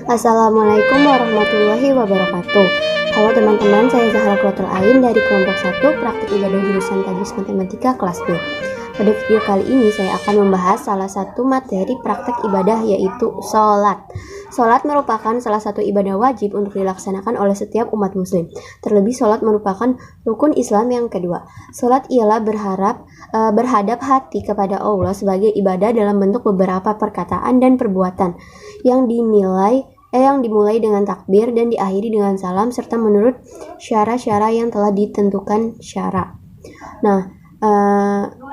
Assalamualaikum warahmatullahi wabarakatuh. Halo teman-teman, saya Zahra Kloter Ain dari kelompok 1 praktik ibadah jurusan Tadris Matematika kelas B. Pada video kali ini saya akan membahas salah satu materi praktek ibadah, yaitu sholat. Sholat merupakan salah satu ibadah wajib untuk dilaksanakan oleh setiap umat muslim. Terlebih sholat merupakan rukun Islam yang kedua. Sholat ialah berhadap hati kepada Allah sebagai ibadah dalam bentuk beberapa perkataan dan perbuatan yang dimulai dengan takbir dan diakhiri dengan salam serta menurut syara-syara yang telah ditentukan syara.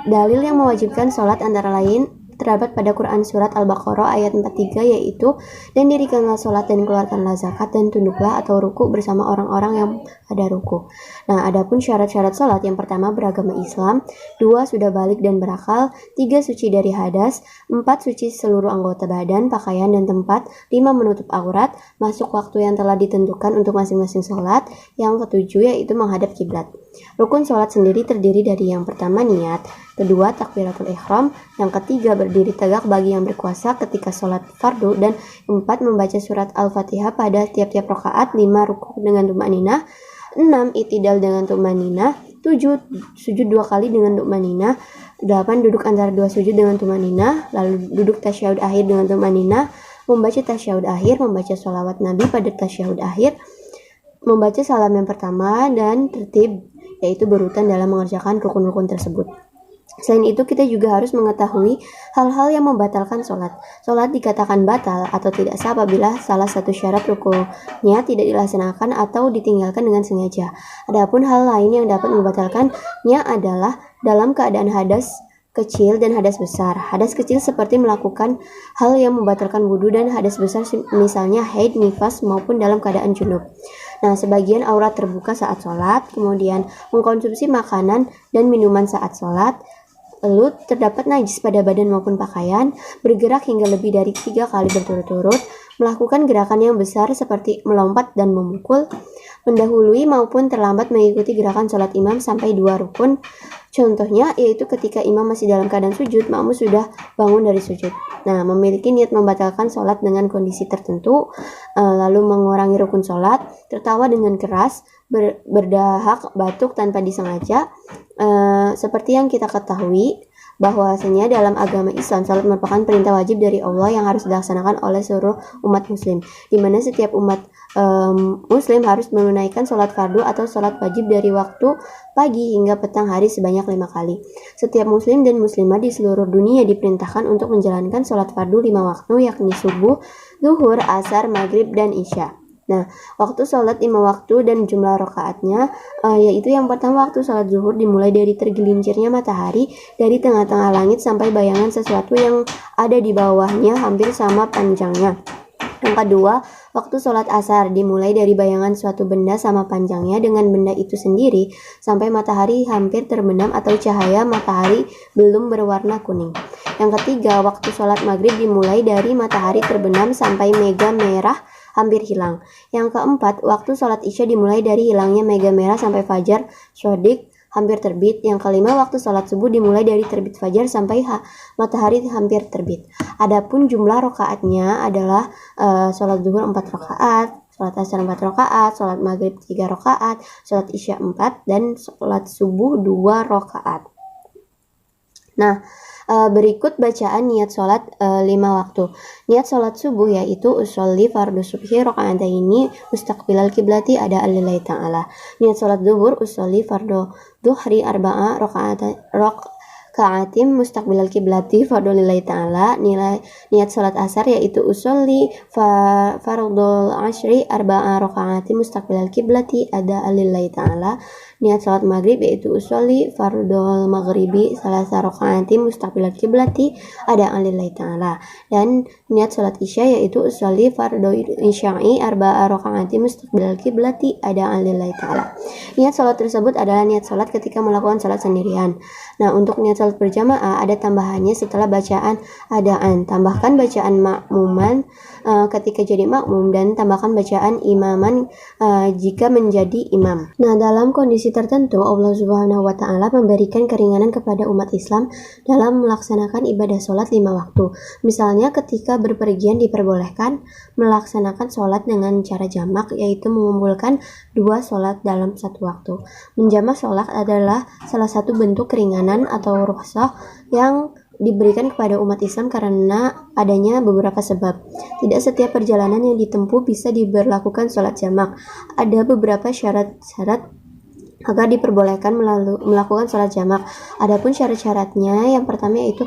Dalil yang mewajibkan sholat antara lain terdapat pada Quran surat Al-Baqarah ayat 43, yaitu dan dirikanlah sholat dan keluarkanlah zakat dan tunduklah atau ruku bersama orang-orang yang ada ruku. Adapun syarat-syarat sholat, yang pertama beragama Islam, 2 sudah balik dan berakal, 3 suci dari hadas, 4 suci seluruh anggota badan, pakaian dan tempat, 5 menutup aurat, masuk waktu yang telah ditentukan untuk masing-masing sholat, yang ketujuh yaitu menghadap kiblat. Rukun sholat sendiri terdiri dari yang pertama niat, kedua takbiratul ihram, yang ketiga berdiri tegak bagi yang berkuasa ketika sholat fardu, dan 4 membaca surat Al-Fatihah pada tiap-tiap rakaat, 5 rukuk dengan tumaninah, 6 i'tidal dengan tumaninah, 7 sujud 2 kali dengan tumaninah, 8 duduk antara 2 sujud dengan tumaninah, lalu duduk tasyahud akhir dengan tumaninah, membaca tasyahud akhir, membaca sholawat Nabi pada tasyahud akhir, membaca salam yang pertama, dan tertib, yaitu berurutan dalam mengerjakan rukun-rukun tersebut. Selain itu, kita juga harus mengetahui hal-hal yang membatalkan sholat. Sholat dikatakan batal atau tidak sah apabila salah satu syarat rukunnya tidak dilaksanakan atau ditinggalkan dengan sengaja. Adapun hal lain yang dapat membatalkannya adalah dalam keadaan hadas kecil dan hadas besar. Hadas kecil seperti melakukan hal yang membatalkan wudu, dan hadas besar misalnya haid, nifas, maupun dalam keadaan junub. Sebagian aurat terbuka saat sholat, kemudian mengkonsumsi makanan dan minuman saat sholat, lalu terdapat najis pada badan maupun pakaian, bergerak hingga lebih dari 3 kali berturut-turut, melakukan gerakan yang besar seperti melompat dan memukul, mendahului maupun terlambat mengikuti gerakan sholat imam sampai 2 rukun. Contohnya yaitu ketika imam masih dalam keadaan sujud, makmum sudah bangun dari sujud. Memiliki niat membatalkan sholat dengan kondisi tertentu, lalu mengurangi rukun sholat, tertawa dengan keras, berdahak, batuk tanpa disengaja. Seperti yang kita ketahui bahwasanya dalam agama Islam, sholat merupakan perintah wajib dari Allah yang harus dilaksanakan oleh seluruh umat muslim, di mana setiap umat muslim harus menunaikan sholat fardu atau sholat wajib dari waktu pagi hingga petang hari sebanyak 5 kali. Setiap muslim dan muslimah di seluruh dunia diperintahkan untuk menjalankan sholat fardu 5 waktu, yakni subuh, zuhur, asar, maghrib, dan isya. Waktu sholat 5 waktu dan jumlah rakaatnya, yaitu yang pertama waktu sholat zuhur dimulai dari tergelincirnya matahari dari tengah-tengah langit sampai bayangan sesuatu yang ada di bawahnya hampir sama panjangnya. Yang kedua, waktu sholat asar dimulai dari bayangan suatu benda sama panjangnya dengan benda itu sendiri sampai matahari hampir terbenam atau cahaya matahari belum berwarna kuning. Yang ketiga, waktu sholat maghrib dimulai dari matahari terbenam sampai mega merah hampir hilang. Yang keempat, waktu sholat isya dimulai dari hilangnya mega merah sampai fajar shodiq hampir terbit. Yang kelima, waktu sholat subuh dimulai dari terbit fajar sampai matahari hampir terbit. Adapun jumlah rakaatnya adalah sholat zuhur 4 rakaat, sholat asar 4 rakaat, sholat maghrib 3 rakaat, sholat isya 4, dan sholat subuh 2 rakaat. Berikut bacaan niat sholat 5 waktu. Niat sholat subuh yaitu usolli fardu subhi rakaataini mustaqbilal kiblati ada lillahi ta'ala. Niat sholat zuhur usolli fardu duhri arba'a raka'atim mustaqbilal kiblati fardu lillahi ta'ala. Niat sholat asar yaitu usolli fardul ashri arba'a raka'atim mustaqbilal kiblati ada lillahi ta'ala. Niat sholat maghrib yaitu usolli fardul maghribi salasa raka'atim mustaqbilal kiblati ada lillahi ta'ala. Dan niat sholat isya yaitu usolli fardul isya'i arba'a raka'atim mustaqbilal kiblati ada lillahi ta'ala. Niat sholat tersebut adalah niat sholat ketika melakukan sholat sendirian. Untuk niat sholat berjamaah ada tambahannya setelah bacaan adaan. Tambahkan bacaan makmuman ketika jadi makmum, dan tambahkan bacaan imaman jika menjadi imam. Dalam kondisi kondisi tertentu, Allah Subhanahu wa Ta'ala memberikan keringanan kepada umat Islam dalam melaksanakan ibadah sholat 5 waktu. Misalnya, ketika berpergian diperbolehkan melaksanakan sholat dengan cara jamak, yaitu mengumpulkan 2 sholat dalam satu waktu. Menjamak sholat adalah salah satu bentuk keringanan atau rukhsah yang diberikan kepada umat Islam karena adanya beberapa sebab. Tidak setiap perjalanan yang ditempuh bisa diberlakukan sholat jamak. Ada beberapa syarat-syarat agar diperbolehkan melakukan sholat jamak. Adapun syarat-syaratnya, yang pertama yaitu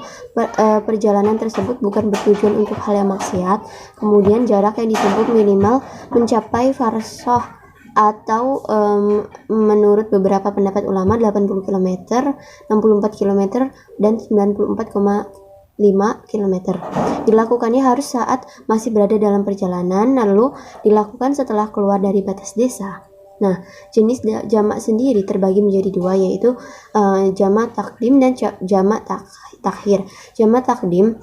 perjalanan tersebut bukan bertujuan untuk hal yang maksiat. Kemudian jarak yang ditempuh minimal mencapai farsoh atau menurut beberapa pendapat ulama 80 km, 64 km, dan 94,5 km. Dilakukannya harus saat masih berada dalam perjalanan, lalu dilakukan setelah keluar dari batas desa. Nah, jenis jamak sendiri terbagi menjadi 2, yaitu jamak takdim dan jamak takhir. Jamak takdim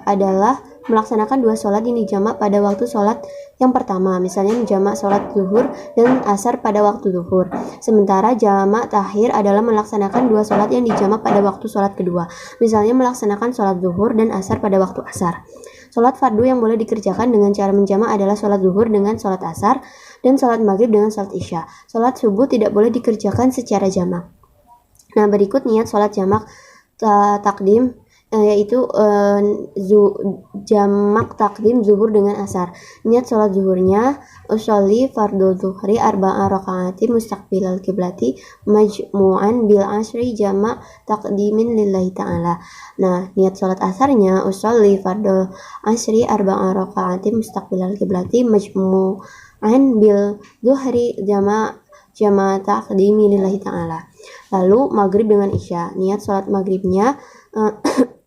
adalah melaksanakan 2 sholat yang dijamak pada waktu sholat yang pertama, misalnya menjamak sholat zuhur dan asar pada waktu zuhur. Sementara jamak takhir adalah melaksanakan 2 sholat yang dijamak pada waktu sholat kedua, misalnya melaksanakan sholat zuhur dan asar pada waktu asar. Sholat fardu yang boleh dikerjakan dengan cara menjamak adalah sholat zuhur dengan sholat asar dan sholat maghrib dengan sholat isya. Sholat subuh tidak boleh dikerjakan secara jamak. Nah, berikut niat sholat jamak takdim, yaitu jamak takdim zuhur dengan asar. Niat sholat zuhurnya, usolli fardhu zuhri arba'a rakaati mustaqbilal kiblati majmu'an bil asri jamak takdimin lillahi ta'ala. Nah, niat sholat asarnya, usolli fardhu asri arba'a rakaati mustaqbilal kiblati majmu'an bil zuhri jamak takdimi lillahi ta'ala. Lalu maghrib dengan isya. Niat sholat maghribnya,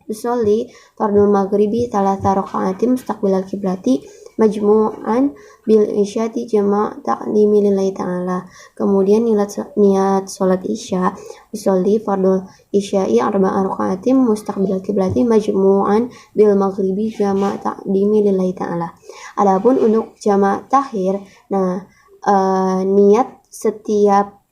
usolli fardhu maghribi thalatha raka'atin mustaqbilal kiblati majmu'an bil isyati jama' taqdimi lillahi ta'ala. Kemudian niat sholat isya, usolli fardhu isya'i arba'a raka'atin mustaqbilal kiblati majmu'an bil maghribi jama' taqdimi lillahi ta'ala. Adapun untuk jama' takhir, nah niat setiap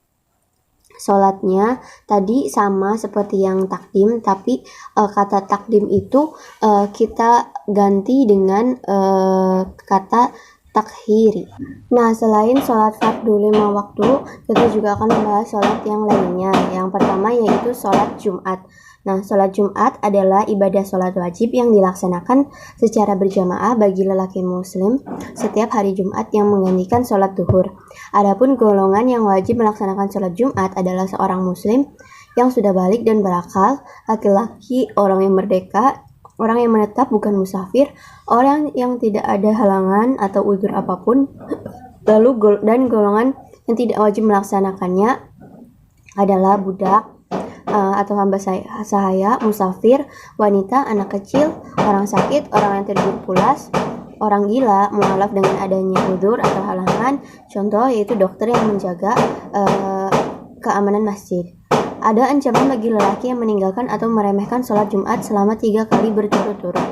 sholatnya tadi sama seperti yang takdim, tapi kata takdim itu kita ganti dengan kata takhiri. Nah, selain sholat fardu 5 waktu, kita juga akan membahas sholat yang lainnya. Yang pertama yaitu sholat Jumat. Nah, sholat Jumat adalah ibadah sholat wajib yang dilaksanakan secara berjamaah bagi lelaki muslim setiap hari Jumat yang menggantikan sholat duhur. Adapun golongan yang wajib melaksanakan sholat Jumat adalah seorang muslim yang sudah balik dan berakal, laki-laki, orang yang merdeka, orang yang menetap bukan musafir, orang yang tidak ada halangan atau uzur apapun. Lalu golongan yang tidak wajib melaksanakannya adalah budak atau hamba sahaya, musafir, wanita, anak kecil, orang sakit, orang yang tertidur pulas, orang gila, mualaf dengan adanya uzur atau halangan. Contoh yaitu dokter yang menjaga keamanan masjid. Ada ancaman bagi lelaki yang meninggalkan atau meremehkan sholat Jumat selama 3 kali berturut-turut,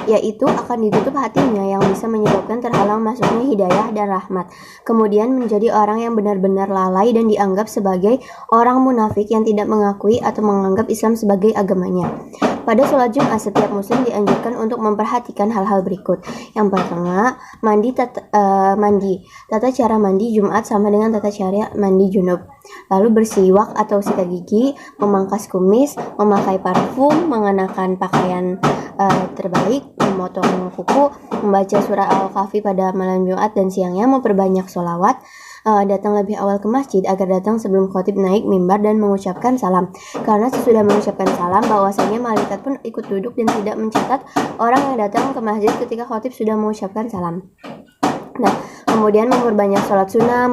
yaitu akan ditutup hatinya yang bisa menyebabkan terhalang masuknya hidayah dan rahmat. Kemudian menjadi orang yang benar-benar lalai dan dianggap sebagai orang munafik yang tidak mengakui atau menganggap Islam sebagai agamanya. Pada sholat Jumat, setiap muslim dianjurkan untuk memperhatikan hal-hal berikut. Yang pertama, mandi. Tata cara mandi Jumat sama dengan tata cara mandi junub. Lalu bersiwak atau sikat gigi, memangkas kumis, memakai parfum, mengenakan pakaian terbaik, memotong kuku, membaca surah Al-Kahfi pada malam Jumat dan siangnya, memperbanyak sholawat, datang lebih awal ke masjid agar datang sebelum khatib naik mimbar dan mengucapkan salam. Karena sesudah mengucapkan salam, bahwasanya malaikat pun ikut duduk dan tidak mencatat orang yang datang ke masjid ketika khatib sudah mengucapkan salam. Nah, kemudian memperbanyak sholat sunnah,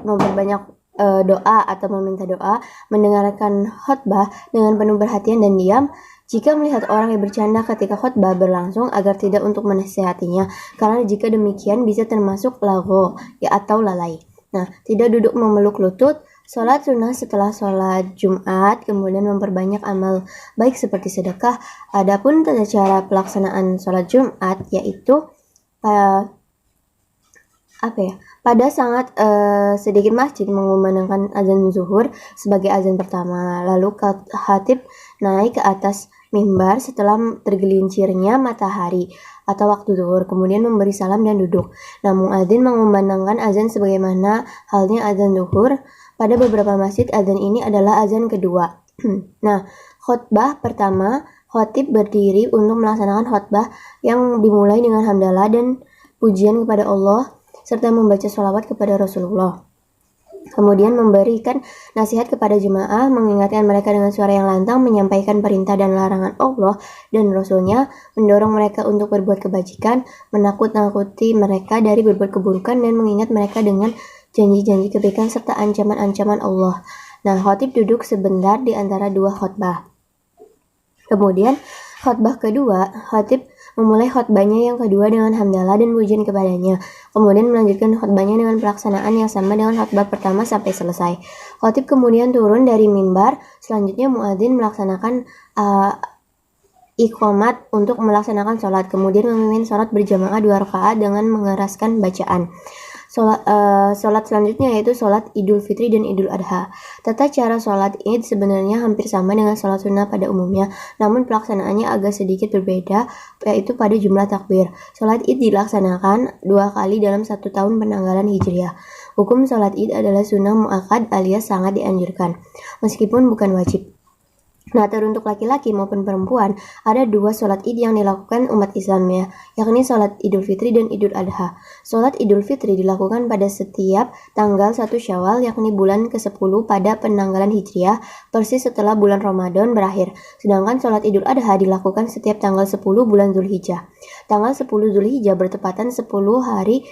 memperbanyak doa atau meminta doa, mendengarkan khutbah dengan penuh perhatian dan diam. Jika melihat orang yang bercanda ketika khutbah berlangsung, agar tidak untuk menasihatinya, karena jika demikian bisa termasuk lagho atau lalai. Nah, tidak duduk memeluk lutut, sholat sunnah setelah sholat Jumat, kemudian memperbanyak amal baik seperti sedekah. Adapun tata cara pelaksanaan sholat Jumat yaitu pada sangat sedikit masjid mengumandangkan azan zuhur sebagai azan pertama. Lalu khatib naik ke atas mimbar setelah tergelincirnya matahari atau waktu zuhur, kemudian memberi salam dan duduk. Nah, muadzin mengumandangkan azan sebagaimana halnya azan zuhur. Pada beberapa masjid azan ini adalah azan kedua. Nah, khutbah pertama, khatib berdiri untuk melaksanakan khutbah yang dimulai dengan hamdalah dan pujian kepada Allah serta membaca sholawat kepada Rasulullah. Kemudian memberikan nasihat kepada jemaah, mengingatkan mereka dengan suara yang lantang, menyampaikan perintah dan larangan Allah dan Rasulnya, mendorong mereka untuk berbuat kebajikan, menakut-nakuti mereka dari berbuat keburukan, dan mengingat mereka dengan janji-janji kebaikan serta ancaman-ancaman Allah. Nah, khatib duduk sebentar di antara dua khutbah. Kemudian khutbah kedua, khatib memulai khutbahnya yang kedua dengan hamdalah dan pujian kepadanya. Kemudian melanjutkan khutbahnya dengan pelaksanaan yang sama dengan khutbah pertama sampai selesai. Khatib kemudian turun dari mimbar. Selanjutnya muadzin melaksanakan iqamat untuk melaksanakan sholat. Kemudian memimpin sholat berjamaah 2 rakaat dengan mengeraskan bacaan. Sholat selanjutnya yaitu sholat Idul Fitri dan Idul Adha. Tata cara sholat Id sebenarnya hampir sama dengan sholat sunnah pada umumnya, namun pelaksanaannya agak sedikit berbeda, yaitu pada jumlah takbir. Sholat Id dilaksanakan 2 kali dalam 1 tahun penanggalan Hijriah. Hukum sholat Id adalah sunnah muakkad alias sangat dianjurkan, meskipun bukan wajib. Nah, teruntuk laki-laki maupun perempuan, ada 2 sholat id yang dilakukan umat Islam ya, yakni sholat Idul Fitri dan Idul Adha. Sholat Idul Fitri dilakukan pada setiap tanggal 1 Syawal, yakni bulan ke-10 pada penanggalan Hijriah, persis setelah bulan Ramadan berakhir. Sedangkan sholat Idul Adha dilakukan setiap tanggal 10 bulan Zulhijjah. Tanggal 10 Zulhijjah bertepatan 70 hari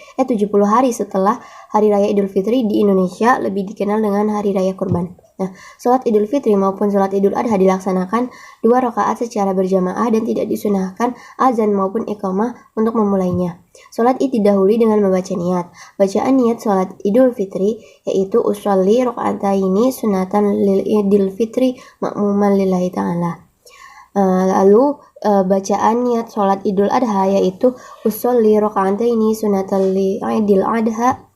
setelah Hari Raya Idul Fitri di Indonesia, lebih dikenal dengan Hari Raya Kurban. Nah, sholat Idul Fitri maupun sholat Idul Adha dilaksanakan 2 rakaat secara berjamaah dan tidak disunahkan azan maupun iqamah untuk memulainya. Sholat Id didahului dengan membaca niat. Bacaan niat sholat Idul Fitri yaitu usolli rakaataini sunatan lil Idul Fitri makmuman lillahi ta'ala. Lalu bacaan niat sholat Idul Adha yaitu usolli rakaataini sunatan lil Idul Adha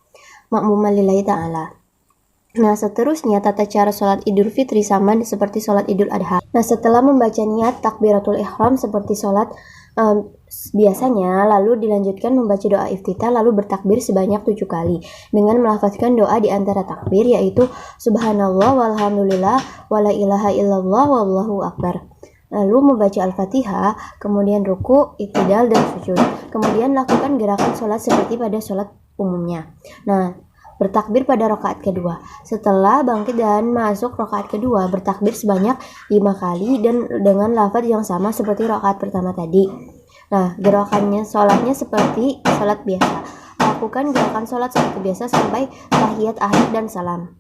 makmuman lillahi ta'ala. Nah, seterusnya tata cara sholat Idul Fitri sama seperti sholat Idul Adha. Nah, setelah membaca niat takbiratul ihram seperti sholat biasanya, lalu dilanjutkan membaca doa iftitah, lalu bertakbir sebanyak 7 kali dengan melafazkan doa di antara takbir yaitu subhanallah walhamdulillah wala ilaha illallah wallahu akbar. Lalu membaca Al-Fatihah, kemudian ruku, i'tidal, dan sujud. Kemudian lakukan gerakan sholat seperti pada sholat umumnya. Nah, bertakbir pada rakaat kedua. Setelah bangkit dan masuk rakaat kedua, bertakbir sebanyak 5 kali dan dengan lafaz yang sama seperti rakaat pertama tadi. Nah, gerakannya sholatnya seperti sholat biasa. Lakukan gerakan sholat seperti biasa sampai tahiyat akhir dan salam.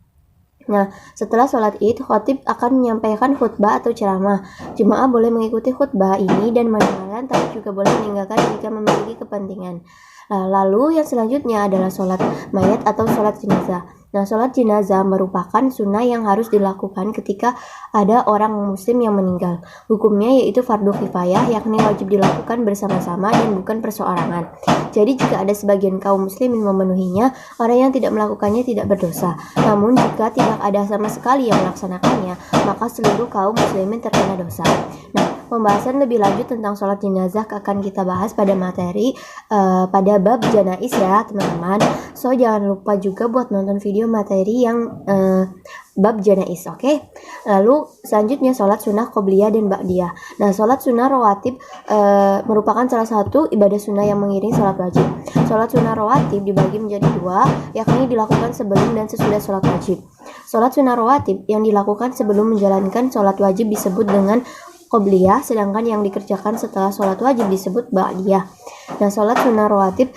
Nah, setelah sholat Id, khatib akan menyampaikan khutbah atau ceramah. Jemaah boleh mengikuti khutbah ini dan mendengarkan, tapi juga boleh meninggalkan jika memiliki kepentingan. Lalu yang selanjutnya adalah sholat mayat atau sholat jenazah. Nah, sholat jenazah merupakan sunnah yang harus dilakukan ketika ada orang muslim yang meninggal. Hukumnya yaitu fardu kifayah, yakni wajib dilakukan bersama-sama dan bukan perseorangan. Jadi jika ada sebagian kaum muslimin memenuhinya, orang yang tidak melakukannya tidak berdosa. Namun jika tidak ada sama sekali yang melaksanakannya, maka seluruh kaum muslimin terkena dosa. Nah, pembahasan lebih lanjut tentang sholat jenazah akan kita bahas pada materi pada bab janais ya teman-teman. So jangan lupa juga buat nonton video materi yang bab janais, oke? Lalu selanjutnya sholat sunnah qobliyah dan ba'diyah. Nah, sholat sunnah rawatib merupakan salah satu ibadah sunnah yang mengiringi sholat wajib. Sholat sunnah rawatib dibagi menjadi 2, yakni dilakukan sebelum dan sesudah sholat wajib. Sholat sunnah rawatib yang dilakukan sebelum menjalankan sholat wajib disebut dengan qobliyah, sedangkan yang dikerjakan setelah sholat wajib disebut ba'diyah. Nah, sholat sunnah rawatib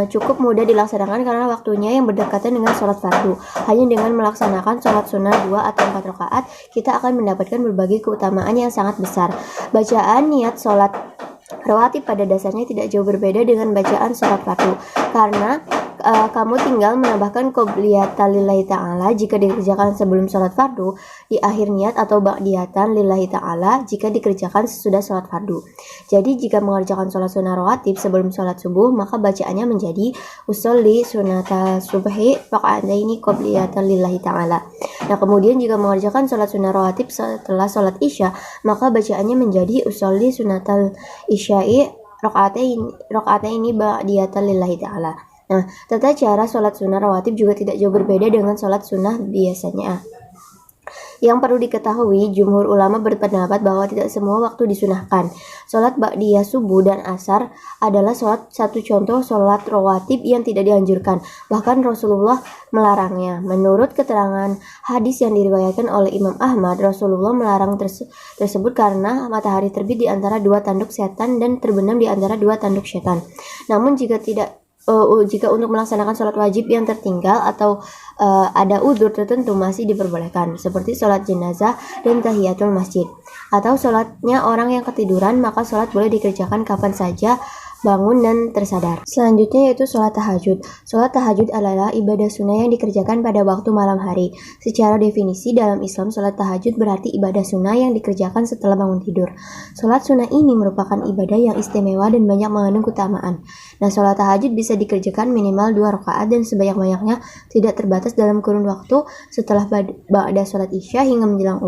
cukup mudah dilaksanakan karena waktunya yang berdekatan dengan sholat fardu. Hanya dengan melaksanakan sholat sunnah 2 atau 4 rakaat, kita akan mendapatkan berbagai keutamaan yang sangat besar. Bacaan niat sholat rawatib pada dasarnya tidak jauh berbeda dengan bacaan sholat fardu, karena kamu tinggal menambahkan qobliyatan lillahi ta'ala jika dikerjakan sebelum sholat fardu, di akhir niat atau ba'diyatan lillahi ta'ala jika dikerjakan sesudah sholat fardu. Jadi jika mengerjakan sholat sunnah rawatib sebelum sholat subuh, maka bacaannya menjadi usolli sunnata subhi raka'ataini qobliyatan lillahi ta'ala. Nah, kemudian jika mengerjakan sholat sunnah rawatib setelah sholat isya, maka bacaannya menjadi usolli sunnatal isya'i raka'ataini ba'diyatan lillahi ta'ala. Nah, tata cara sholat sunnah rawatib juga tidak jauh berbeda dengan sholat sunnah biasanya. Yang perlu diketahui, jumhur ulama berpendapat bahwa tidak semua waktu disunahkan. Sholat ba'diyah subuh dan asar adalah satu contoh sholat rawatib yang tidak dianjurkan. Bahkan Rasulullah melarangnya. Menurut keterangan hadis yang diriwayatkan oleh Imam Ahmad, Rasulullah melarang tersebut karena matahari terbit di antara dua tanduk setan dan terbenam di antara dua tanduk setan. Namun jika untuk melaksanakan sholat wajib yang tertinggal atau ada udzur tertentu masih diperbolehkan, seperti sholat jenazah dan tahiyatul masjid, atau sholatnya orang yang ketiduran, maka sholat boleh dikerjakan kapan saja bangun dan tersadar. Selanjutnya yaitu sholat tahajud. Sholat tahajud adalah ibadah sunnah yang dikerjakan pada waktu malam hari. Secara definisi dalam Islam, sholat tahajud berarti ibadah sunnah yang dikerjakan setelah bangun tidur. Sholat sunnah ini merupakan ibadah yang istimewa dan banyak mengandung keutamaan. Nah, sholat tahajud bisa dikerjakan minimal 2 rakaat dan sebanyak-banyaknya, tidak terbatas dalam kurun waktu setelah ba'da sholat isya hingga menjelang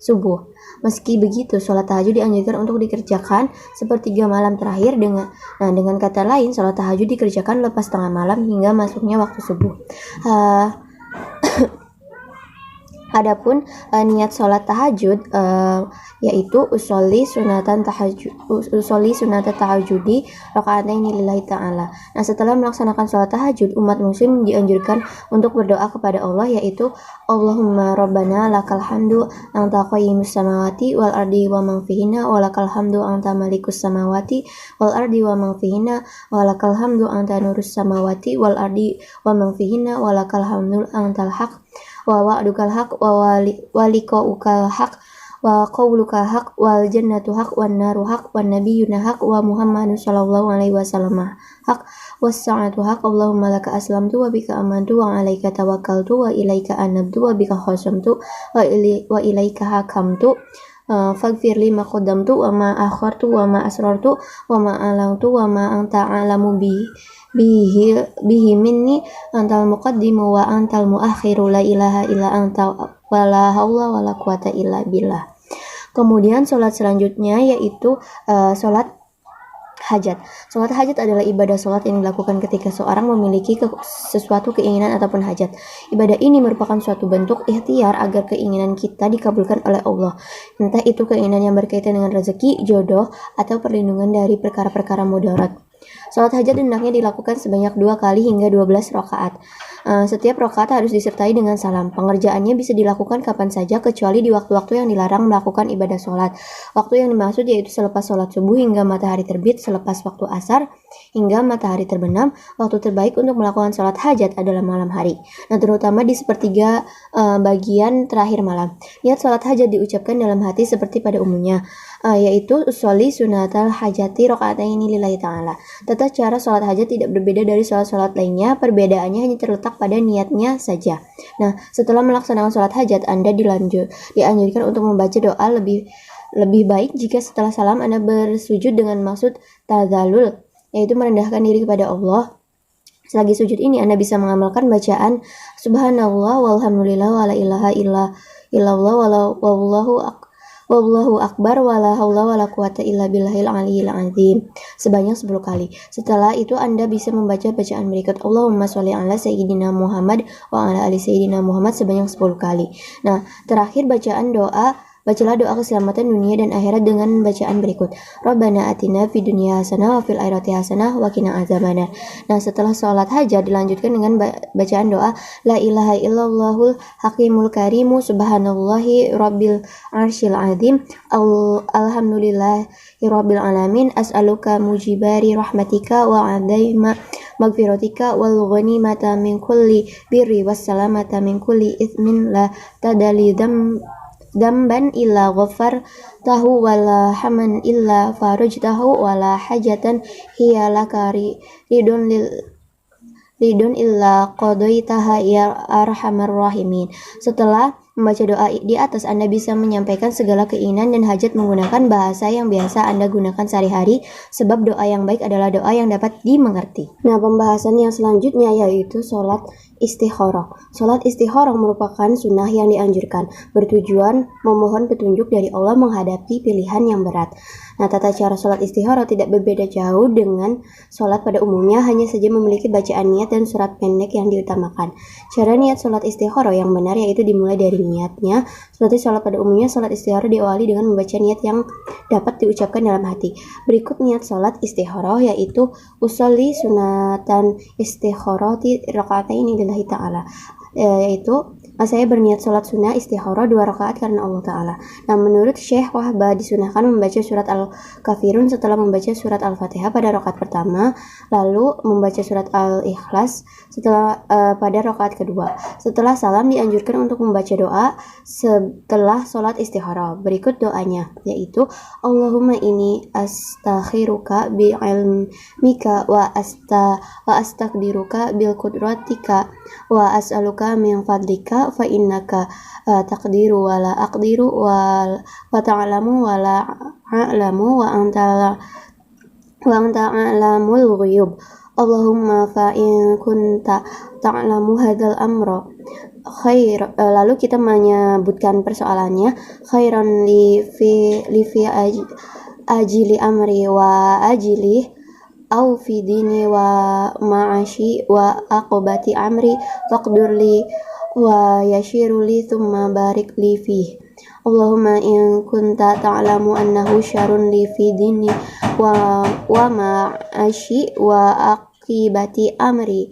subuh. Meski begitu, sholat tahajud dianjurkan untuk dikerjakan sepertiga malam terakhir. Dengan kata lain, sholat tahajud dikerjakan lepas tengah malam hingga masuknya waktu subuh. Adapun niat sholat tahajud yaitu usolli sunatan tahajudi raka'ataini lillahi ta'ala. Nah, setelah melaksanakan sholat tahajud, umat muslim dianjurkan untuk berdoa kepada Allah, yaitu Allahumma rabbana lakal hamdu anta qayyimus samawati wal ardi wa man fihinna wa lakal hamdu anta malikus samawati wal ardi wa man fihinna wa lakal hamdu anta nurus samawati wal ardi wa man fihinna wa lakal hamdu antal haq wa wa'dukal haq wa liqa'ukal haq wa qawlukal haq wal jannatu haq wan naru haq wan nabiyyuna haq wa Muhammadun sallallahu alaihi wasallam haq was sa'atu haq. Allahumma laka aslamtu wa bika amantu wa 'alaika tawakkaltu wa ilaika anabtu wa bika khasamtu wa ilaika hakamtu faghfir li ma qaddamtu wa ma akhartu wa ma asrartu wa ma alantu wa ma anta a'lamu bihi minni antal muqaddimu wa antal muakhiru la ilaha illa anta wa la haula wa la quwata illa billah. Kemudian sholat selanjutnya yaitu sholat hajat. Sholat hajat adalah ibadah sholat yang dilakukan ketika seorang memiliki sesuatu keinginan ataupun hajat. Ibadah ini merupakan suatu bentuk ikhtiar agar keinginan kita dikabulkan oleh Allah. Entah itu keinginan yang berkaitan dengan rezeki, jodoh, atau perlindungan dari perkara-perkara mudarat. Sholat hajat hendaknya dilakukan sebanyak 2 kali hingga 12 rakaat. Setiap rakaat harus disertai dengan salam. Pengerjaannya bisa dilakukan kapan saja kecuali di waktu-waktu yang dilarang melakukan ibadah sholat. Waktu yang dimaksud yaitu selepas sholat subuh hingga matahari terbit, selepas waktu asar hingga matahari terbenam. Waktu terbaik untuk melakukan sholat hajat adalah malam hari. Nah, terutama di sepertiga bagian terakhir malam. Niat sholat hajat diucapkan dalam hati seperti pada umumnya, yaitu usolli sunatal hajati raka'ataini lillahi ta'ala. Tata cara sholat hajat tidak berbeda dari sholat-sholat lainnya, perbedaannya hanya terletak pada niatnya saja. Nah, setelah melaksanakan sholat hajat, Anda dianjurkan untuk membaca doa. Lebih baik jika setelah salam Anda bersujud dengan maksud tadzallul, yaitu merendahkan diri kepada Allah. Selagi sujud ini Anda bisa mengamalkan bacaan subhanallah walhamdulillah wa la ilaha illallah wallahu akbar wala haula wala quwata illa billahil aliyyil azim sebanyak 10 kali. Setelah itu Anda bisa membaca bacaan berikut, Allahumma sholli ala sayyidina Muhammad wa ala ali sayyidina Muhammad sebanyak 10 kali. Nah, terakhir bacalah doa keselamatan dunia dan akhirat dengan bacaan berikut, Rabbana atina fid dunya hasanah wa fil akhirati hasanah wa qina azabannar. Nah, setelah sholat hajat dilanjutkan dengan bacaan doa la ilaha illallahul hakimul karimu subhanallahi rabbil arsyil azim alhamdulillahi rabbil alamin as'aluka mujibari rahmatika wa adaima magfiratika wal ghanimata min kulli birri wassalamata min kulli ithmin la tadali damban illa ghafar tahu wala haman illa faraj tahu wala hajatan hiya laka ridun ridun illa qadaitaha ya arhamar rahimin. Setelah membaca doa di atas, Anda bisa menyampaikan segala keinginan dan hajat menggunakan bahasa yang biasa Anda gunakan sehari-hari, sebab doa yang baik adalah doa yang dapat dimengerti. Nah, pembahasan yang selanjutnya yaitu sholat istikharah. Sholat istikharah merupakan sunnah yang dianjurkan, bertujuan memohon petunjuk dari Allah menghadapi pilihan yang berat. Nah, tata cara sholat istikharah tidak berbeda jauh dengan sholat pada umumnya, hanya saja memiliki bacaan niat dan surat pendek yang diutamakan. Cara niat sholat istikharah yang benar yaitu dimulai dari niatnya. Seperti sholat pada umumnya, sholat istikharah diawali dengan membaca niat yang dapat diucapkan dalam hati. Berikut niat sholat istikharah yaitu usolli sunatan istikharati raka'ataini lillahi ta'ala, yaitu saya berniat sholat sunnah istikharah 2 rakaat karena Allah Ta'ala. Nah, menurut Syekh Wahbah disunahkan membaca surat Al-Kafirun setelah membaca surat Al-Fatihah pada rakaat pertama, lalu membaca surat Al-Ikhlas setelah pada rakaat kedua. Setelah salam dianjurkan untuk membaca doa setelah sholat istikharah. Berikut doanya yaitu Allahumma inni astakhiruka bi'ilmika wa astaqdiruka bil qudratika wa as'aluka min fadlika fa innaka taqdiru wa la aqdiru wa ta'lamu wa la a'lamu wa anta a'lamul ghuyub. Allahumma fa in kunta ta'lamu hadzal amra khair. Lalu kita menyebutkan persoalannya, khairan li fi ajili amri wa ajili au fi dini wa ma'ashi wa aqobati amri faqdurli wa yashiruli thumma barik li fih. Allahumma in kunta ta'lamu annahu syarun li fi dini wa ma'ashi wa aqibati amri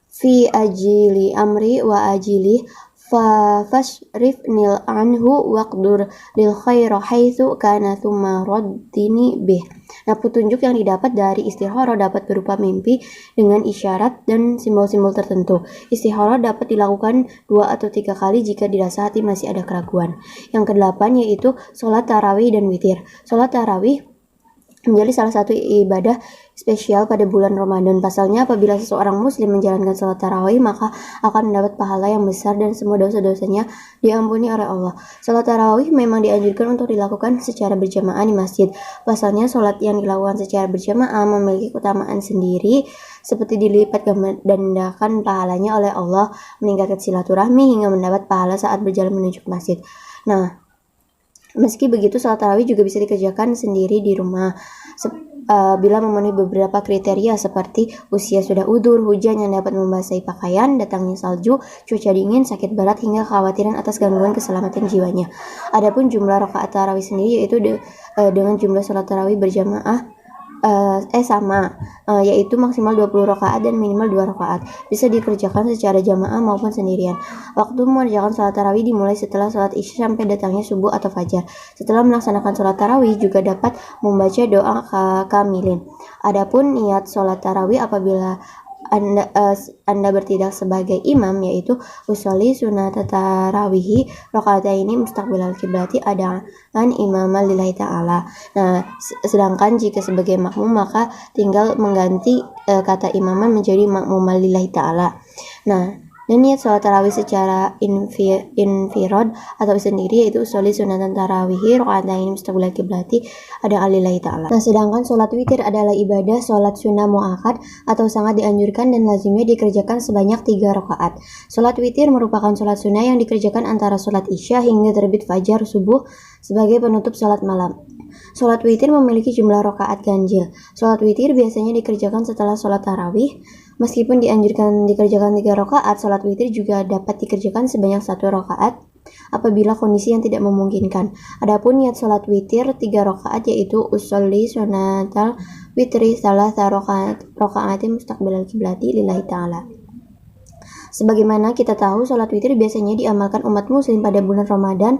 fi ajili amri wa ajili fashrifnil anhu waqdur lil khaira haitsu kana thumma raddini bih. Nah, petunjuk yang didapat dari istikharah dapat berupa mimpi dengan isyarat dan simbol-simbol tertentu. Istikharah dapat dilakukan 2 atau 3 kali jika dirasa hati masih ada keraguan. Yang kedelapan yaitu sholat tarawih dan witir. Sholat tarawih menjadi salah satu ibadah spesial pada bulan Ramadan. Pasalnya, apabila seseorang muslim menjalankan sholat tarawih, maka akan mendapat pahala yang besar dan semua dosa-dosanya diampuni oleh Allah. Sholat tarawih memang dianjurkan untuk dilakukan secara berjamaah di masjid. Pasalnya, sholat yang dilakukan secara berjamaah memiliki keutamaan sendiri, seperti dilipat gandakan pahalanya oleh Allah, meningkatkan silaturahmi hingga mendapat pahala saat berjalan menuju ke masjid. Nah, meski begitu, sholat tarawih juga bisa dikerjakan sendiri di rumah bila memenuhi beberapa kriteria seperti usia sudah udzur, hujan yang dapat membasahi pakaian, datangnya salju, cuaca dingin, sakit berat, hingga kekhawatiran atas gangguan keselamatan jiwanya. Adapun jumlah rakaat tarawih sendiri yaitu dengan jumlah sholat tarawih berjamaah sama, yaitu maksimal 20 rakaat dan minimal 2 rakaat. Bisa dikerjakan secara jamaah maupun sendirian. Waktu mengerjakan sholat tarawih dimulai setelah sholat isya sampai datangnya subuh atau fajar. Setelah melaksanakan sholat tarawih juga dapat membaca doa kamilin. Adapun niat sholat tarawih apabila Anda bertindak sebagai imam yaitu usolli sunat tarawihi rakaataini mustaqbilal kiblati adaan imamal lillahi ta'ala. Nah, sedangkan jika sebagai makmum maka tinggal mengganti kata imaman menjadi makmumal lillahi ta'ala. Nah, dan niat sholat tarawih secara infirad atau sendiri yaitu usolli sunatan tarawihi rakaataini mustaqbilal kiblati adaan lillahi ta'ala. Nah, sedangkan sholat witir adalah ibadah sholat sunnah muakkad atau sangat dianjurkan dan lazimnya dikerjakan sebanyak 3 rakaat. Sholat witir merupakan sholat sunnah yang dikerjakan antara sholat isya hingga terbit fajar subuh sebagai penutup sholat malam. Sholat witir memiliki jumlah rakaat ganjil. Sholat witir biasanya dikerjakan setelah sholat tarawih. Meskipun dianjurkan dikerjakan 3 rakaat, sholat witir juga dapat dikerjakan sebanyak 1 rakaat apabila kondisi yang tidak memungkinkan. Adapun niat sholat witir 3 rakaat yaitu usolli sunatal witri salasa rakaatin mustaqbilal kiblati lillahi ta'ala. Sebagaimana kita tahu, sholat witir biasanya diamalkan umat muslim pada bulan Ramadan.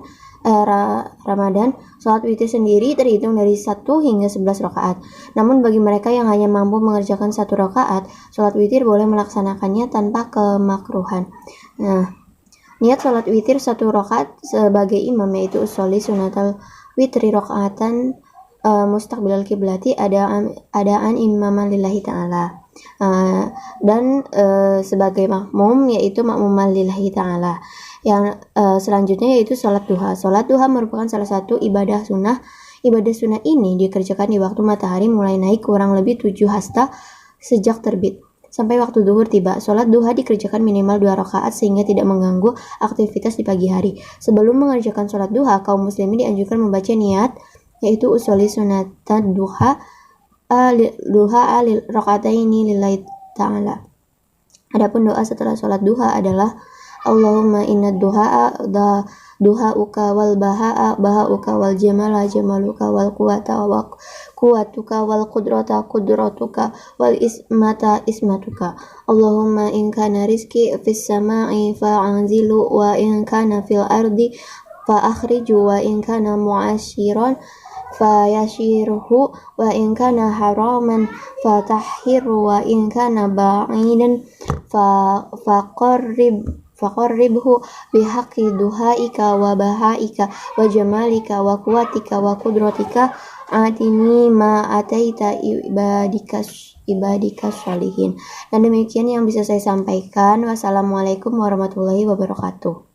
Sholat witir sendiri terhitung dari 1 hingga 11 rakaat. Namun bagi mereka yang hanya mampu mengerjakan 1 rakaat, sholat witir boleh melaksanakannya tanpa kemakruhan. Nah, niat sholat witir 1 rakaat sebagai imam yaitu usolli sunatal witri rakaatan mustaqbilal kiblati adaan imaman lillahi ta'ala. dan sebagai makmum yaitu makmum lillahi ta'ala. Yang selanjutnya yaitu sholat duha. Sholat duha merupakan salah satu ibadah sunnah. Ibadah sunnah ini dikerjakan di waktu matahari mulai naik kurang lebih 7 hasta sejak terbit sampai waktu zuhur tiba. Sholat duha dikerjakan minimal 2 rakaat sehingga tidak mengganggu aktivitas di pagi hari. Sebelum mengerjakan sholat duha, kaum muslimin dianjurkan membaca niat, yaitu usolli sunatan duha rakaataini lillahi ta'ala. Adapun doa setelah sholat duha adalah Allahumma inna duha'uka wal baha'uka wal jamaluka wal quwatuka wal qudratuka wal ismatuka. Allahumma in kana rizki fis sama'i fa'anzilu wa in kana fil ardi fa'akhriju wa in kana mu'asyiran fayashirhu wa in kana haraman fatahhiru wa in kana ba'idan faqarribhu bihaqqi duhaika wa bahaika wa jamalika wa quwatika wa qudratika atini ma ataita ibadika sholihin. Dan demikian yang bisa saya sampaikan. Wassalamualaikum warahmatullahi wabarakatuh.